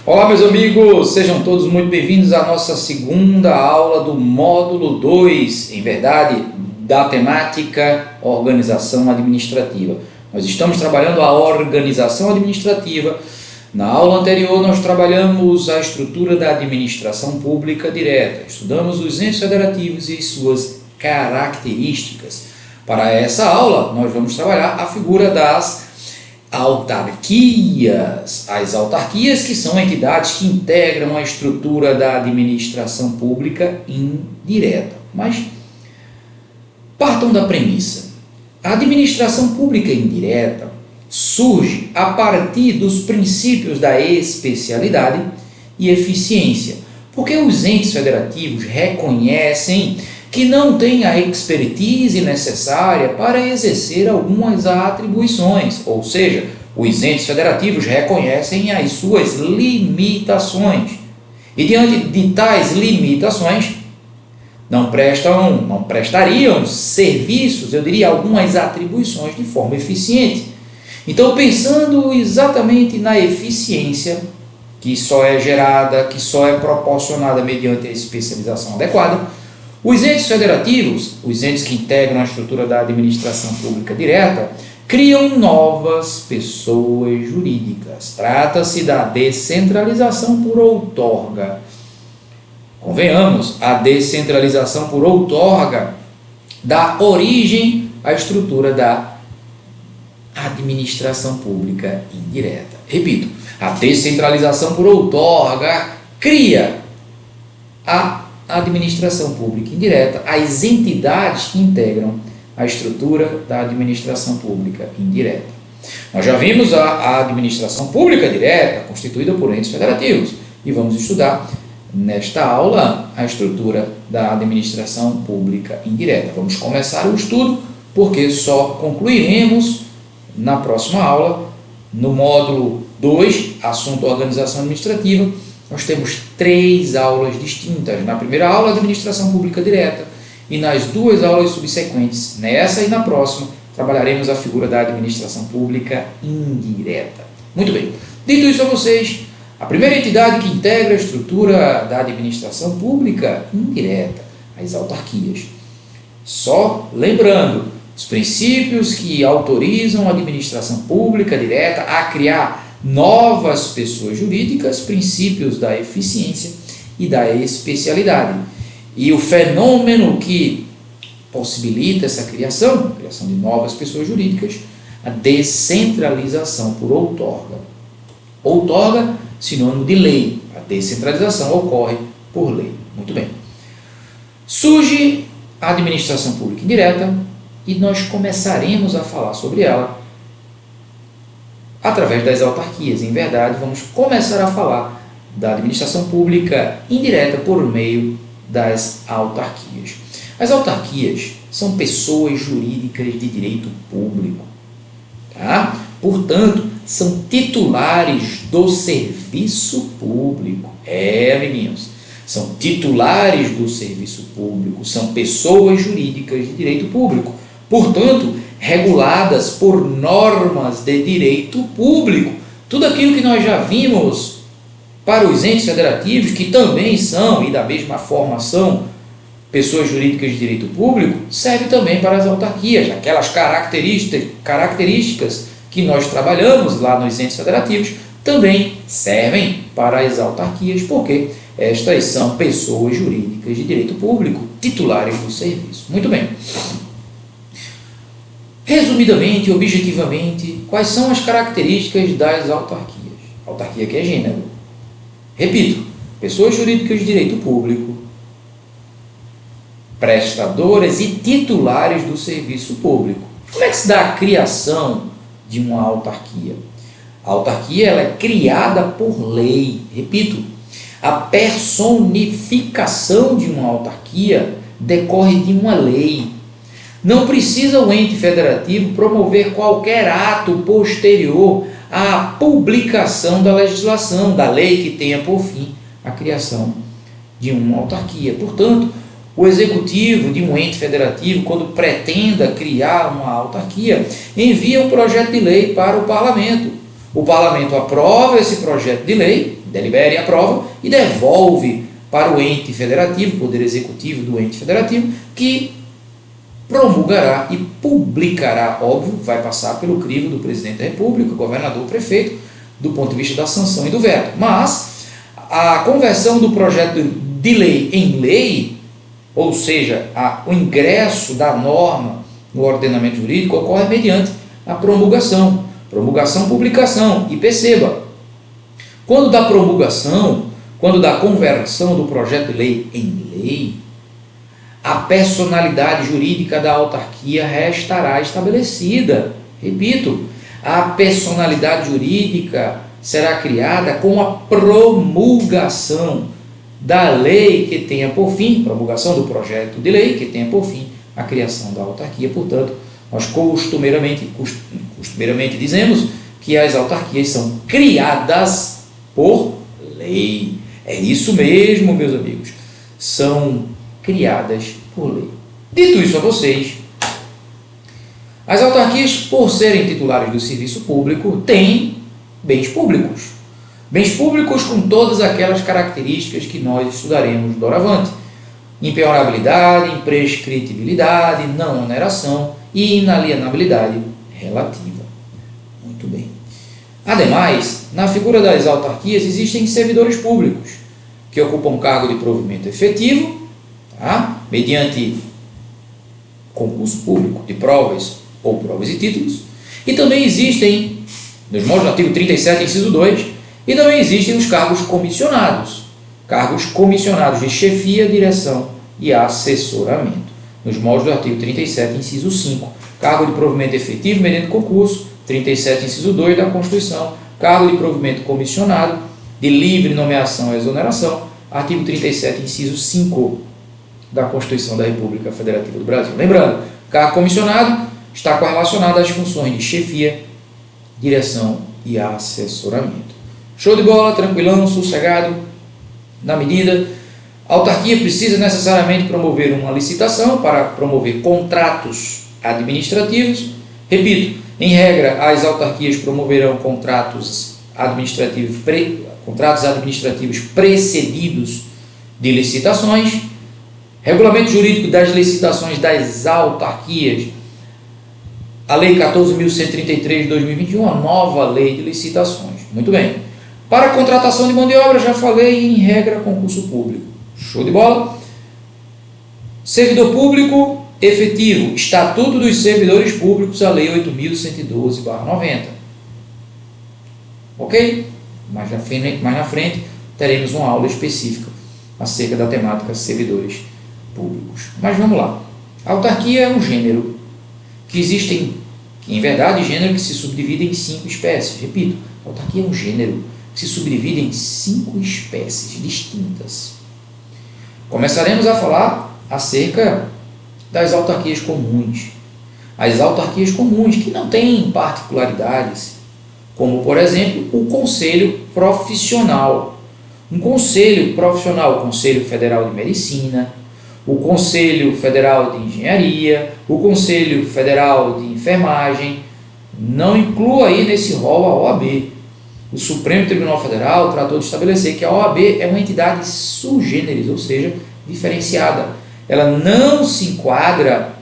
Olá, meus amigos, sejam todos muito bem-vindos à nossa segunda aula do módulo 2, em verdade, da temática organização administrativa. Nós estamos trabalhando a organização administrativa. Na aula anterior, nós trabalhamos a estrutura da administração pública direta, estudamos os entes federativos e suas características. Para essa aula, nós vamos trabalhar a figura das autarquias. As autarquias, que são entidades que integram a estrutura da administração pública indireta. Mas partam da premissa: a administração pública indireta surge a partir dos princípios da especialidade e eficiência, porque os entes federativos reconhecem que não têm a expertise necessária para exercer algumas atribuições, ou seja, os entes federativos reconhecem as suas limitações e, diante de tais limitações, não prestariam serviços, eu diria, algumas atribuições de forma eficiente. Então, pensando exatamente na eficiência, que só é gerada, que só é proporcionada mediante a especialização adequada, os entes federativos, os entes que integram a estrutura da administração pública direta, criam novas pessoas jurídicas. Trata-se da descentralização por outorga. Convenhamos, a descentralização por outorga dá origem à estrutura da administração pública indireta. Repito, a descentralização por outorga cria a administração pública indireta, as entidades que integram a estrutura da administração pública indireta. Nós já vimos a administração pública direta constituída por entes federativos e vamos estudar nesta aula a estrutura da administração pública indireta. Vamos começar o estudo porque só concluiremos na próxima aula, no módulo 2, assunto organização administrativa. Nós temos 3 aulas distintas. Na primeira aula, administração pública direta, e nas 2 aulas subsequentes, nessa e na próxima, trabalharemos a figura da administração pública indireta. Muito bem. Dito isso a vocês, a primeira entidade que integra a estrutura da administração pública indireta, as autarquias. Só lembrando, os princípios que autorizam a administração pública direta a criar novas pessoas jurídicas, princípios da eficiência e da especialidade. E o fenômeno que possibilita essa criação de novas pessoas jurídicas, a descentralização por outorga. Outorga, sinônimo de lei. A descentralização ocorre por lei. Muito bem. Surge a administração pública indireta e nós começaremos a falar sobre ela através das autarquias. Em verdade, vamos começar a falar da administração pública indireta por meio das autarquias. As autarquias são pessoas jurídicas de direito público, tá? Portanto, são titulares do serviço público. Meninos, são titulares do serviço público, são pessoas jurídicas de direito público. Portanto, reguladas por normas de direito público. Tudo aquilo que nós já vimos para os entes federativos, que também são, e da mesma forma são, pessoas jurídicas de direito público, serve também para as autarquias. Aquelas características que nós trabalhamos lá nos entes federativos também servem para as autarquias, porque estas são pessoas jurídicas de direito público, titulares do serviço. Muito bem. Resumidamente, objetivamente, quais são as características das autarquias? Autarquia que é gênero. Repito, pessoas jurídicas de direito público, prestadoras e titulares do serviço público. Como é que se dá a criação de uma autarquia? A autarquia ela é criada por lei. Repito, a personificação de uma autarquia decorre de uma lei. Não precisa o ente federativo promover qualquer ato posterior à publicação da legislação, da lei que tenha por fim a criação de uma autarquia. Portanto, o executivo de um ente federativo, quando pretenda criar uma autarquia, envia um projeto de lei para o parlamento. O parlamento aprova esse projeto de lei, delibera e aprova e devolve para o ente federativo, poder executivo do ente federativo, que promulgará e publicará, óbvio, vai passar pelo crivo do presidente da República, governador, prefeito, do ponto de vista da sanção e do veto. Mas a conversão do projeto de lei em lei, ou seja, o ingresso da norma no ordenamento jurídico, ocorre mediante a promulgação, publicação. E perceba, quando da promulgação, quando da conversão do projeto de lei em lei, a personalidade jurídica da autarquia restará estabelecida. Repito, a personalidade jurídica será criada com a promulgação da lei que tenha por fim, promulgação do projeto de lei que tenha por fim a criação da autarquia. Portanto, nós costumeiramente dizemos que as autarquias são criadas por lei. É isso mesmo, meus amigos, são criadas por lei. Dito isso a vocês, as autarquias, por serem titulares do serviço público, têm bens públicos. Bens públicos com todas aquelas características que nós estudaremos doravante: impenhorabilidade, imprescritibilidade, não oneração e inalienabilidade relativa. Muito bem. Ademais, na figura das autarquias existem servidores públicos que ocupam cargo de provimento efetivo, mediante concurso público de provas ou provas e títulos, e também existem, nos moldes do artigo 37, inciso 2, e também existem os cargos comissionados de chefia, direção e assessoramento. Nos moldes do artigo 37, inciso 5, cargo de provimento efetivo mediante concurso, 37, inciso 2 da Constituição, cargo de provimento comissionado, de livre nomeação e exoneração, artigo 37, inciso 5 da Constituição da República Federativa do Brasil. Lembrando, cargo comissionado está correlacionado às funções de chefia, direção e assessoramento. Show de bola, tranquilão, sossegado, na medida. A autarquia precisa necessariamente promover uma licitação para promover contratos administrativos. Repito, em regra, as autarquias promoverão contratos administrativos precedidos de licitações. Regulamento jurídico das licitações das autarquias, a Lei 14.133 de 2021, a nova lei de licitações. Muito bem. Para a contratação de mão de obra, já falei, em regra, concurso público. Show de bola. Servidor público efetivo, Estatuto dos Servidores Públicos, a Lei 8.112/90. Ok? Mais na frente teremos uma aula específica acerca da temática servidores públicos. Mas vamos lá. A autarquia é um gênero que em verdade, gênero que se subdivide em 5 espécies. Repito, a autarquia é um gênero que se subdivide em 5 espécies distintas. Começaremos a falar acerca das autarquias comuns. As autarquias comuns que não têm particularidades, como, por exemplo, o conselho profissional. Um conselho profissional, o Conselho Federal de Medicina, o Conselho Federal de Engenharia, o Conselho Federal de Enfermagem. Não inclua aí nesse rol a OAB. O Supremo Tribunal Federal tratou de estabelecer que a OAB é uma entidade sui generis, ou seja, diferenciada. Ela não se enquadra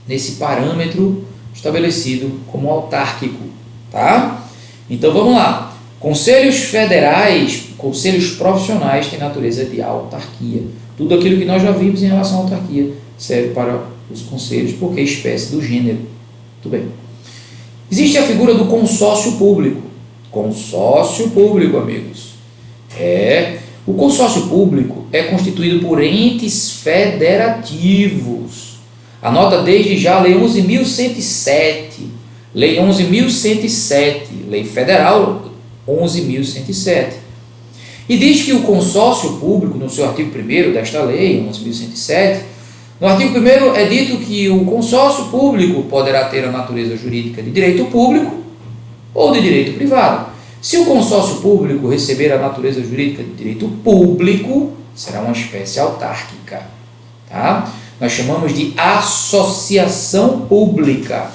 nesse parâmetro estabelecido como autárquico. Tá? Então vamos lá. Conselhos federais, conselhos profissionais têm natureza de autarquia. Tudo aquilo que nós já vimos em relação à autarquia serve para os conselhos, porque é espécie do gênero. Muito bem. Existe a figura do consórcio público. Consórcio público, amigos. O consórcio público é constituído por entes federativos. Anota desde já a Lei 11.107. Lei 11.107. Lei Federal 11.107. E diz que o consórcio público, no seu artigo 1º desta lei, 11.107, no artigo 1º é dito que o consórcio público poderá ter a natureza jurídica de direito público ou de direito privado. Se o consórcio público receber a natureza jurídica de direito público, será uma espécie autárquica. Tá? Nós chamamos de associação pública,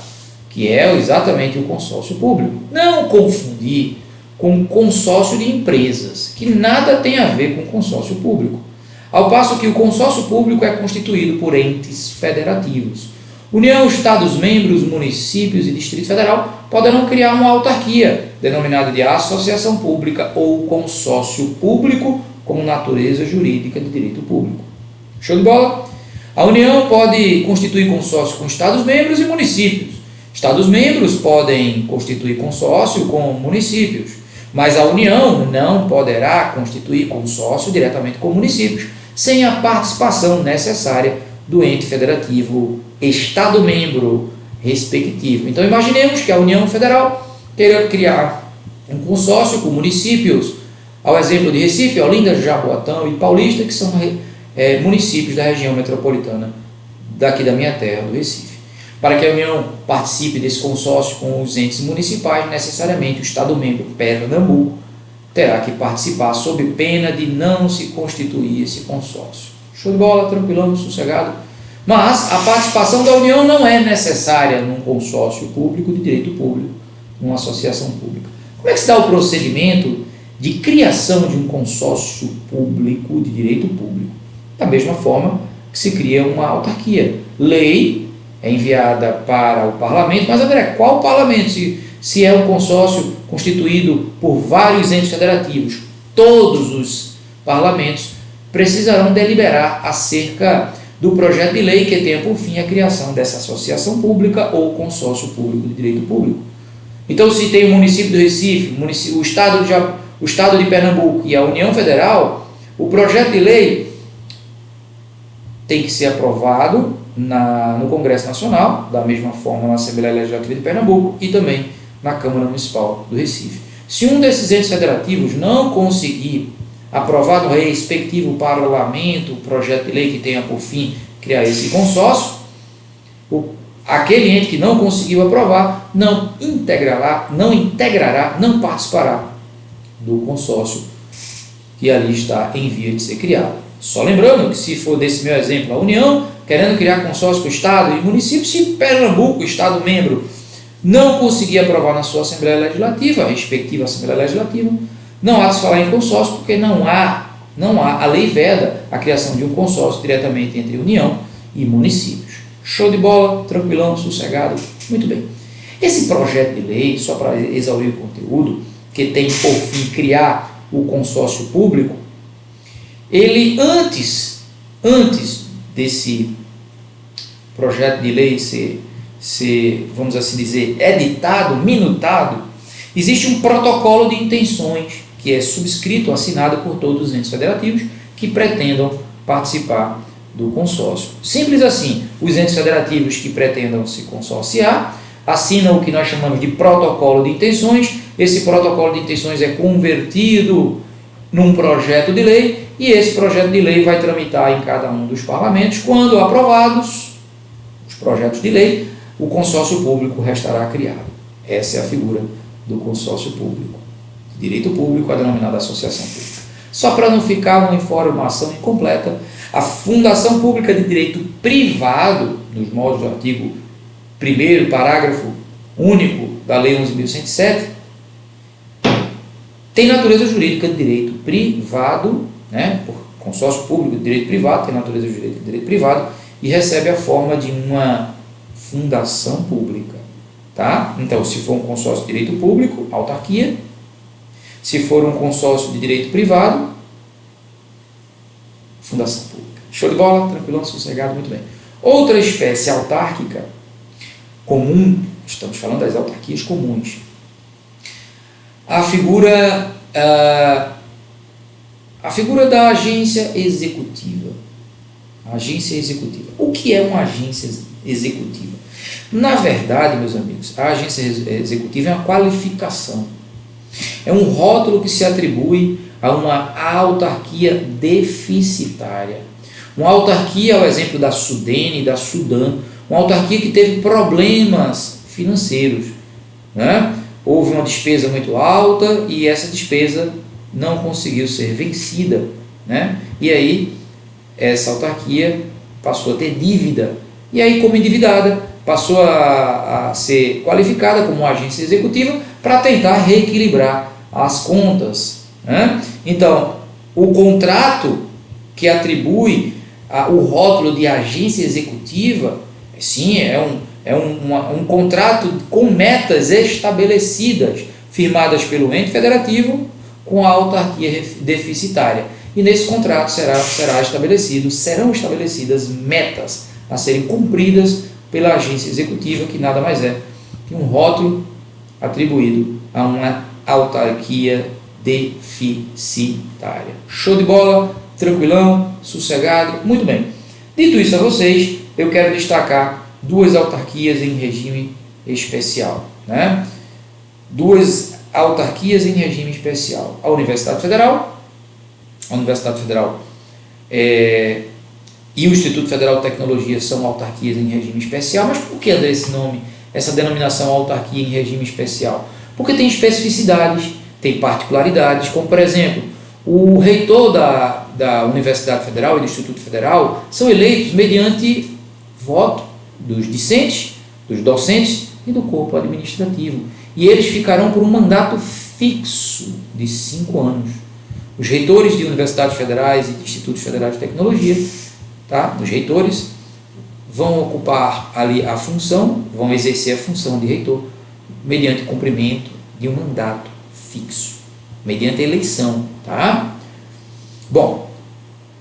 que é exatamente o consórcio público. Não confundir com consórcio de empresas, que nada tem a ver com consórcio público. Ao passo que o consórcio público é constituído por entes federativos. União, Estados-membros, municípios e Distrito Federal poderão criar uma autarquia, denominada de associação pública ou consórcio público, como natureza jurídica de direito público. Show de bola? A União pode constituir consórcio com Estados-membros e municípios. Estados-membros podem constituir consórcio com municípios, mas a União não poderá constituir consórcio diretamente com municípios, sem a participação necessária do ente federativo Estado-membro respectivo. Então, imaginemos que a União Federal queira criar um consórcio com municípios, ao exemplo de Recife, Olinda, Jaboatão e Paulista, que são municípios da região metropolitana daqui da minha terra, do Recife. Para que a União participe desse consórcio com os entes municipais, necessariamente o Estado-membro Pernambuco terá que participar sob pena de não se constituir esse consórcio. Show de bola, tranquilão, sossegado. Mas a participação da União não é necessária num consórcio público de direito público, numa associação pública. Como é que se dá o procedimento de criação de um consórcio público de direito público? Da mesma forma que se cria uma autarquia. Lei é enviada para o parlamento, mas André, qual parlamento? Se é um consórcio constituído por vários entes federativos, todos os parlamentos precisarão deliberar acerca do projeto de lei que tenha por fim a criação dessa associação pública ou consórcio público de direito público. Então, se tem o município do Recife, o Estado de Pernambuco e a União Federal, o projeto de lei tem que ser aprovado no Congresso Nacional, da mesma forma na Assembleia Legislativa de Pernambuco e também na Câmara Municipal do Recife. Se um desses entes federativos não conseguir aprovar no respectivo parlamento o projeto de lei que tenha por fim criar esse consórcio, aquele ente que não conseguiu aprovar não participará do consórcio que ali está em via de ser criado. Só lembrando que, se for desse meu exemplo, a União querendo criar consórcio com o Estado e município, se Pernambuco, Estado-membro, não conseguir aprovar na sua Assembleia Legislativa, a respectiva Assembleia Legislativa, não há de se falar em consórcio, porque não há, a lei veda a criação de um consórcio diretamente entre União e municípios. Show de bola, tranquilão, sossegado, muito bem. Esse projeto de lei, só para exaurir o conteúdo, que tem por fim criar o consórcio público, ele antes desse projeto de lei ser, vamos assim dizer, editado, minutado, existe um protocolo de intenções que é subscrito, assinado por todos os entes federativos que pretendam participar do consórcio. Simples assim, os entes federativos que pretendam se consorciar assinam o que nós chamamos de protocolo de intenções. Esse protocolo de intenções é convertido num projeto de lei e esse projeto de lei vai tramitar em cada um dos parlamentos. Quando aprovados os projetos de lei, o consórcio público restará criado. Essa é a figura do consórcio público. Direito público é denominada associação pública. Só para não ficar uma informação incompleta, a Fundação Pública de Direito Privado, nos moldes do artigo 1º, parágrafo único da Lei 11.107, tem natureza jurídica de direito privado, por consórcio público de direito privado, tem natureza jurídica de direito privado e recebe a forma de uma fundação pública. Tá? Então, se for um consórcio de direito público, autarquia. Se for um consórcio de direito privado, fundação pública. Show de bola? Tranquilão, sossegado, muito bem. Outra espécie autárquica comum, estamos falando das autarquias comuns, a figura da agência executiva. Agência executiva. O que é uma agência executiva? Na verdade, meus amigos, a agência executiva é uma qualificação. É um rótulo que se atribui a uma autarquia deficitária. Uma autarquia, ao exemplo da Sudene e da Sudam, uma autarquia que teve problemas financeiros. Houve uma despesa muito alta e essa despesa não conseguiu ser vencida. E aí, essa autarquia passou a ter dívida. E aí, como endividada, passou a ser qualificada como uma agência executiva para tentar reequilibrar às contas, né? Então, o contrato que atribui o rótulo de agência executiva, sim, é um contrato com metas estabelecidas, firmadas pelo ente federativo com a autarquia deficitária. E nesse contrato serão estabelecidas metas a serem cumpridas pela agência executiva, que nada mais é que um rótulo atribuído a uma autarquia deficitária. Show de bola? Tranquilão? Sossegado? Muito bem. Dito isso a vocês, eu quero destacar duas autarquias em regime especial, né? Duas autarquias em regime especial. A Universidade Federal e o Instituto Federal de Tecnologia são autarquias em regime especial. Mas por que, André, esse nome, essa denominação autarquia em regime especial? Porque tem especificidades, tem particularidades, como por exemplo, o reitor da Universidade Federal e do Instituto Federal são eleitos mediante voto dos discentes, dos docentes e do corpo administrativo. E eles ficarão por um mandato fixo de 5 anos. Os reitores de universidades federais e de institutos federais de tecnologia, tá? Os reitores vão ocupar ali a função, vão exercer a função de reitor mediante cumprimento de um mandato fixo, mediante eleição, tá? Bom,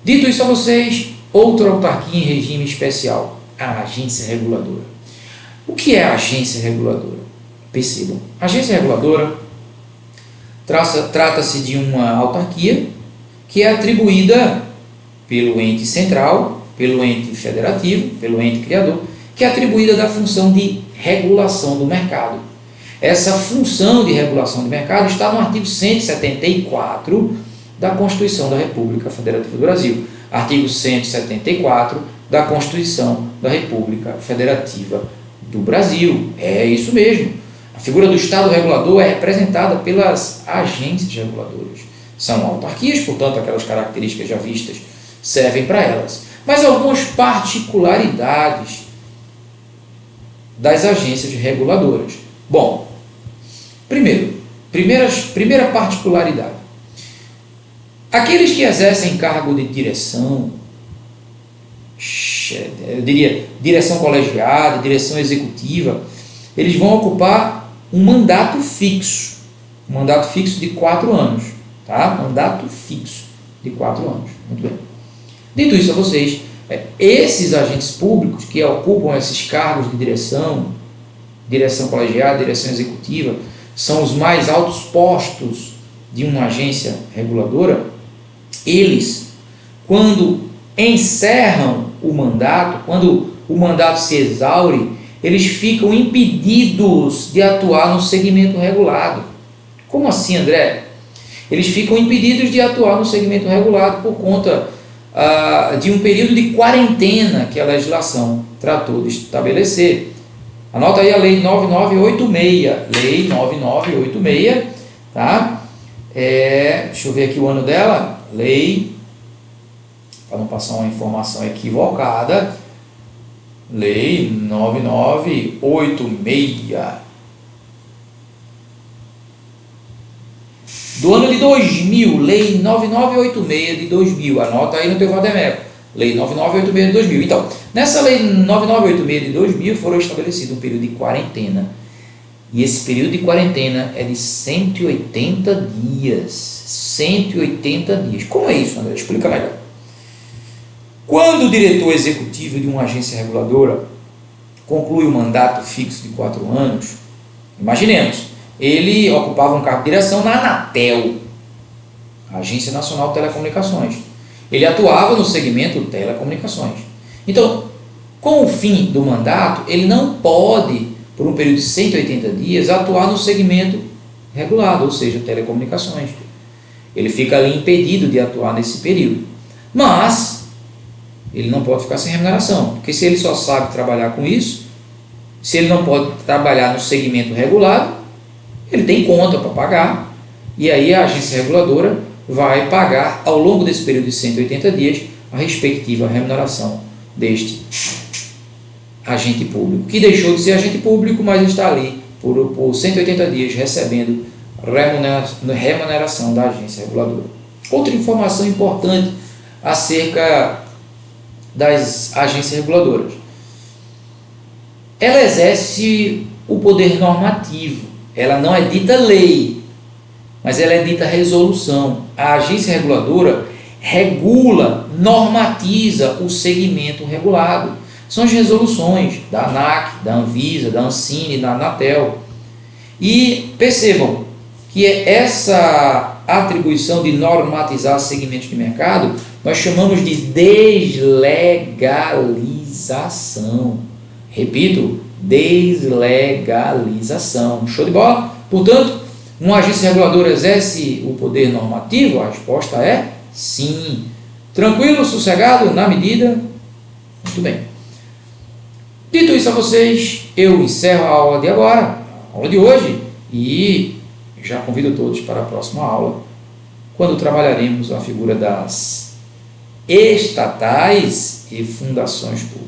dito isso a vocês, outra autarquia em regime especial, a agência reguladora. O que é a agência reguladora? Percebam, a agência reguladora trata-se de uma autarquia que é atribuída pelo ente central, pelo ente federativo, pelo ente criador, que é atribuída da função de regulação do mercado. Essa função de regulação do mercado está no artigo 174 da Constituição da República Federativa do Brasil. Artigo 174 da Constituição da República Federativa do Brasil. É isso mesmo. A figura do Estado regulador é representada pelas agências reguladoras. São autarquias, portanto, aquelas características já vistas servem para elas. Mas algumas particularidades das agências reguladoras. Bom, primeira particularidade. Aqueles que exercem cargo de direção, eu diria direção colegiada, direção executiva, eles vão ocupar um mandato fixo de 4 anos, tá? Mandato fixo de 4 anos, muito bem. Dito isso a vocês, esses agentes públicos que ocupam esses cargos de direção colegiada, direção executiva, são os mais altos postos de uma agência reguladora. Eles, quando encerram o mandato, quando o mandato se exaure, eles ficam impedidos de atuar no segmento regulado. Como assim, André? Eles ficam impedidos de atuar no segmento regulado por conta de um período de quarentena que a legislação tratou de estabelecer. Anota aí a Lei 9986. Lei 9986, tá? Deixa eu ver aqui o ano dela. Lei, para não passar uma informação equivocada, Lei 9986 do ano de 2000, Lei 9986 de 2000, anota aí no teu vademécum, Lei 9986 de 2000. Então, nessa Lei 9986 de 2000 foram estabelecido um período de quarentena, e esse período de quarentena é de 180 dias. 180 dias. Como é isso, André? Explica melhor. Quando o diretor executivo de uma agência reguladora conclui um mandato fixo de 4 anos, imaginemos, ele ocupava um cargo de direção na Anatel, a Agência Nacional de Telecomunicações. Ele atuava no segmento de telecomunicações. Então, com o fim do mandato, ele não pode, por um período de 180 dias, atuar no segmento regulado, ou seja, telecomunicações. Ele fica ali impedido de atuar nesse período. Mas ele não pode ficar sem remuneração, porque se ele só sabe trabalhar com isso, se ele não pode trabalhar no segmento regulado, ele tem conta para pagar, e aí a agência reguladora vai pagar ao longo desse período de 180 dias a respectiva remuneração deste agente público, que deixou de ser agente público, mas está ali por 180 dias recebendo remuneração da agência reguladora. Outra informação importante acerca das agências reguladoras. Ela exerce o poder normativo. Ela não é dita lei, mas ela é dita resolução. A agência reguladora regula, normatiza o segmento regulado. São as resoluções da ANAC, da Anvisa, da Ancine, da Anatel. E percebam que essa atribuição de normatizar segmentos de mercado nós chamamos de deslegalização. Repito, deslegalização. Show de bola? Portanto, uma agência reguladora exerce o poder normativo? A resposta é sim. Tranquilo, sossegado, na medida? Muito bem. Dito isso a vocês, eu encerro a aula de agora, a aula de hoje, e já convido todos para a próxima aula, quando trabalharemos a figura das estatais e fundações públicas.